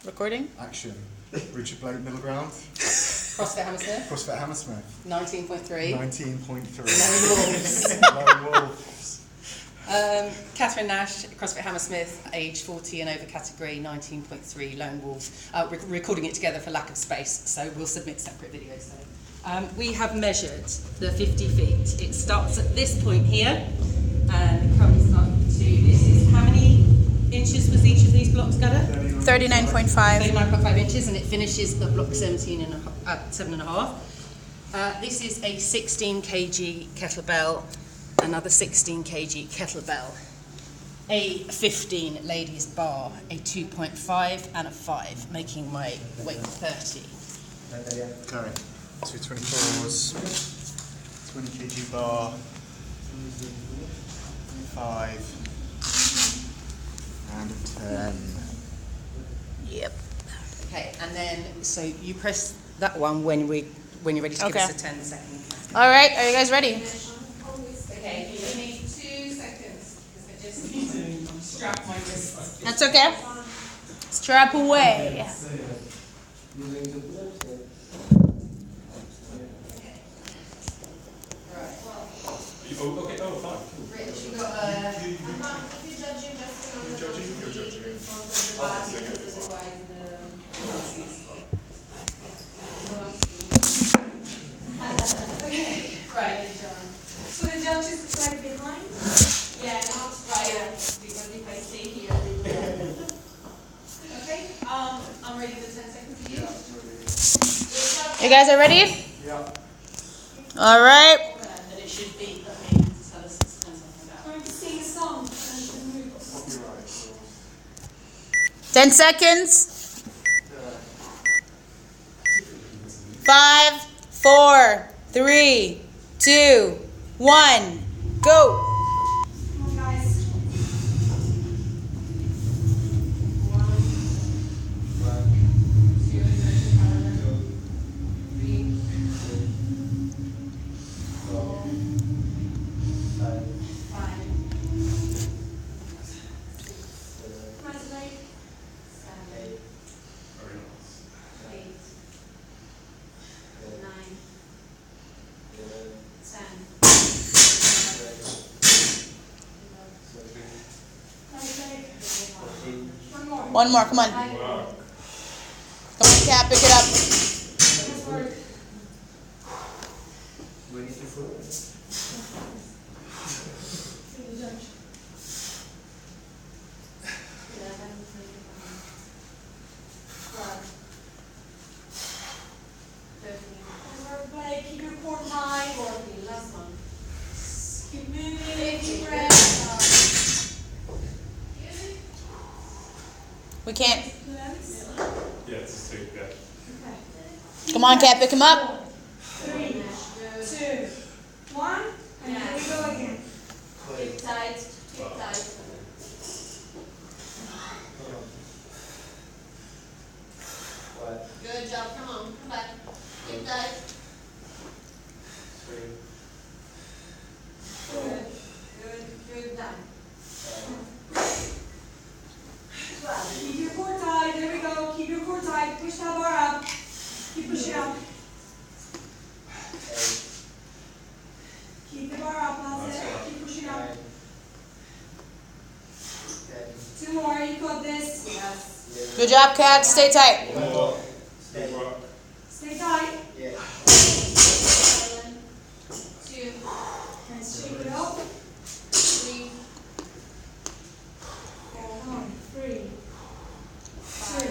Recording. Action. Richard Blake, middle ground. CrossFit Hammersmith. CrossFit Hammersmith. 19.3. 19.3. Lone Lone Wolves. Katherine Nash, CrossFit Hammersmith, age 40 and over category, 19.3, Lone Wolves. We're recording it together for lack of space, so we'll submit separate videos though. We have measured the 50 feet. It starts at this point here and comes up to, this is how many inches was each of these blocks, Gada? 39.5. 39.5 inches, and it finishes at block 7.5. This is a 16 kg kettlebell, another 16 kg kettlebell, a 15 ladies bar, a 2.5 and a 5, making my weight 30. Okay. 2 24s. 20 kg bar. 5. And a 10. Yep. Okay, and then so you press that one when you're ready to give us a 10 second. All right, are you guys ready? Okay, you need 2 seconds because I just need to strap my wrists. That's okay. Strap away. Okay, oh, fine. Rich, you got right. So the judge is like behind? Yeah, not right. Because if I stay here, they will. Okay, I'm ready for 10 seconds for you. You guys are ready? Yeah. All right. And it should be, okay, tell us 10 seconds about. I'm going to sing a song and move. Copyright. 10 seconds. 5, 4, 3, 2, 1, go. Come on, guys. 1 more, come on. Come on, Kat, pick it up. Keep your core tight. Keep moving, deep breath. We can't. Yeah, it's a take that. Come on, Kat, pick him up. 3, 2, 1, and here we go again. Keep tight, keep tight. Good job, come on, come back. Keep tight. Good, done. Keep your core tight. There we go. Keep your core tight. Push that bar up. Keep pushing up. Keep the bar up. That's it. Keep pushing up. 2 more. You got this. Yes. Good job, Kat. Stay tight. Stay tight. 2. And shake it up. 3. 3.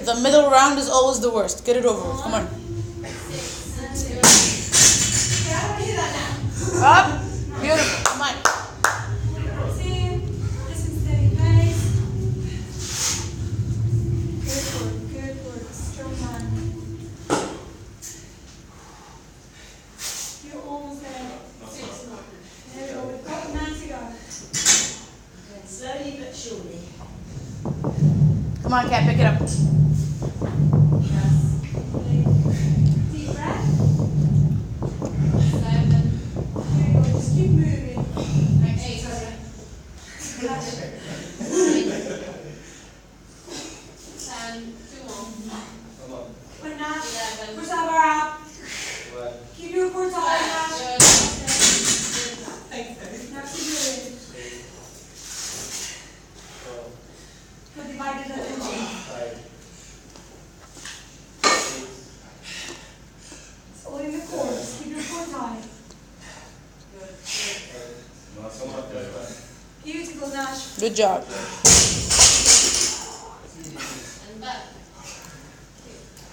The middle round is always the worst. Get it over with. Come on. 6. Yeah, I want to hear that now. Up. Beautiful. Come on. Team, nice and steady pace. Good work, strong man. You're almost there. 6 more. There we go, we've got 9 to go. Slowly but surely. Come on, Kat, pick it up. Deep breath. 7. There we go, just keep moving. 8. Gotcha. 10. 2 more. Good job.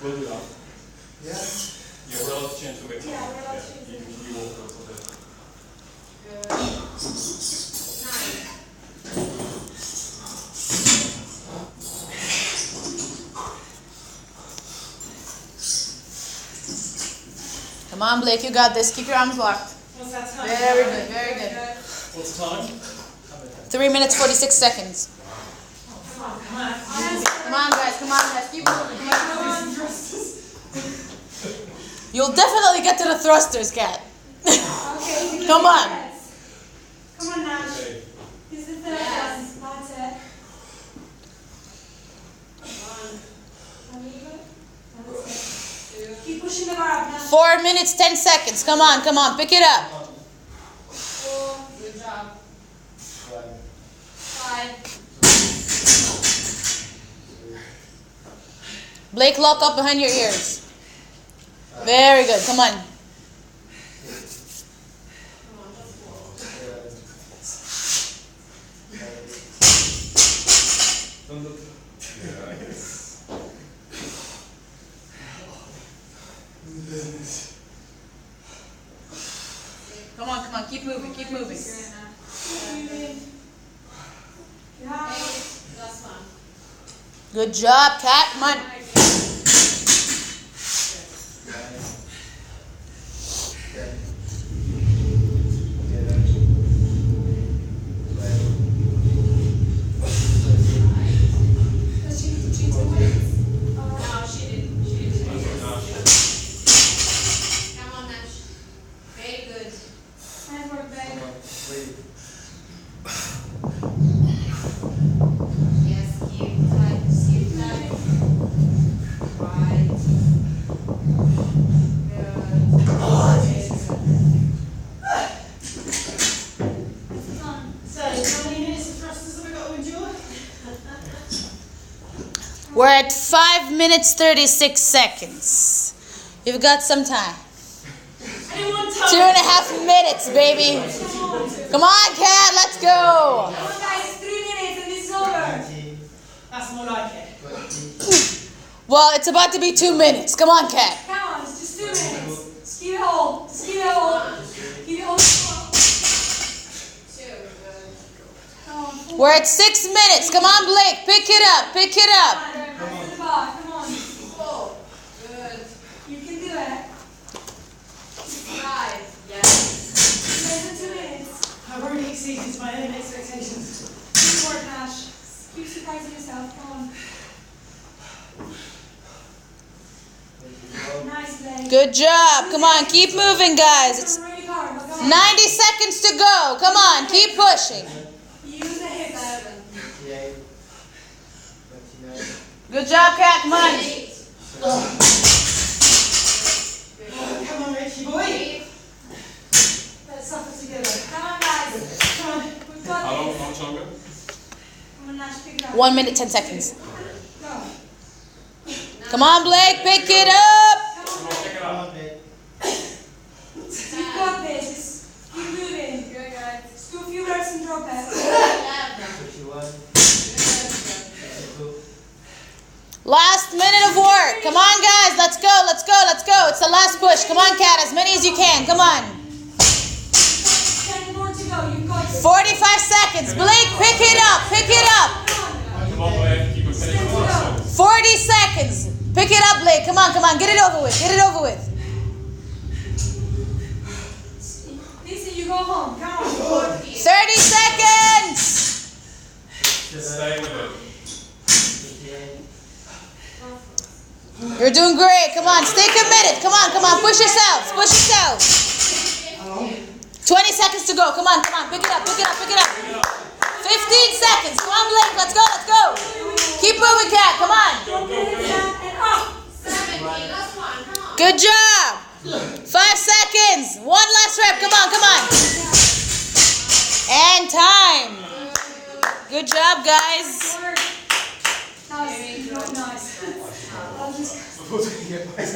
We'll do that. Yeah. Yeah, we're allowed to change the weight. Yeah, we're allowed to change the You walk a little bit. Come on, Blake, you got this. Keep your arms locked. What's that time? Very good, very good. What's the time? 3 minutes, 46 seconds. Come on, come on. Come on, guys. Come on, guys. Keep moving. Come on. You'll definitely get to the thrusters, Kat. Okay. Come on. Come on, Nash. Okay. This is the third one. That's it. Keep pushing the bar up now. 4 minutes, 10 seconds. Come on, come on. Pick it up. 4. Good job. 5. Blake, lock up behind your ears. Very good. Come on. Come on, come on. Keep moving. Keep moving. Good job, Kat. Come on. We're at 5 minutes, 36 seconds. You've got some time. 2.5 minutes, baby. Come on, Kat, let's go. Come on, guys, 3 minutes and this is over. That's more like it. Well, it's about to be 2 minutes. Come on, Kat. Come on, it's just 2 minutes. Just keep it hold. Just keep it hold. Keep it hold. We're at 6 minutes. Come on, Blake. Pick it up. Pick it up. Come on. Come on. Good. You can do it. 5. Yes. Less than 2 minutes. I've already exceeded my own expectations. Keep work, Nash. Keep surprising yourself. Come on. Nice leg. Good job. Come on, keep moving, guys. It's Really hard, but go on. 90 seconds to go. Come on, keep pushing. Use the hips. Good job, Kat. Come on. Come on, Richie boy. Let's suffer together. Come on, guys. Come on. We've got How long? this. How much longer? Come on, Nash, pick it up. 1 minute, 10 seconds. Go. Come on, Blake. Pick it up. Come on, Check it out. you've got this. Just keep moving. Good, guys. Just do a few reps and drop it. Last minute of work. Come on, guys. Let's go. Let's go. Let's go. It's the last push. Come on, Kat. As many as you can. Come on. 10 more to go. You've got this. 45 seconds. Blake, pick it up. Pick it up. Come on, Blake. Keep it finished. 40 seconds. Pick it up, Blake. Come on, come on. Get it over with. Get it over with. Lisa, you go home. Come on. 30 seconds. Stay with it. You're doing great. Come on. Stay committed. Come on, come on. Push yourselves. Push yourselves. 20 seconds to go. Come on, come on. Pick it up. Pick it up. Pick it up. 15 seconds. Come on, Blake. Let's go. Let's go. Keep moving, Kat. Come on. And up. Good job. 5 seconds. One last rep. Come on, come on. And time. Good job, guys. Nice. Nice. Before we get back.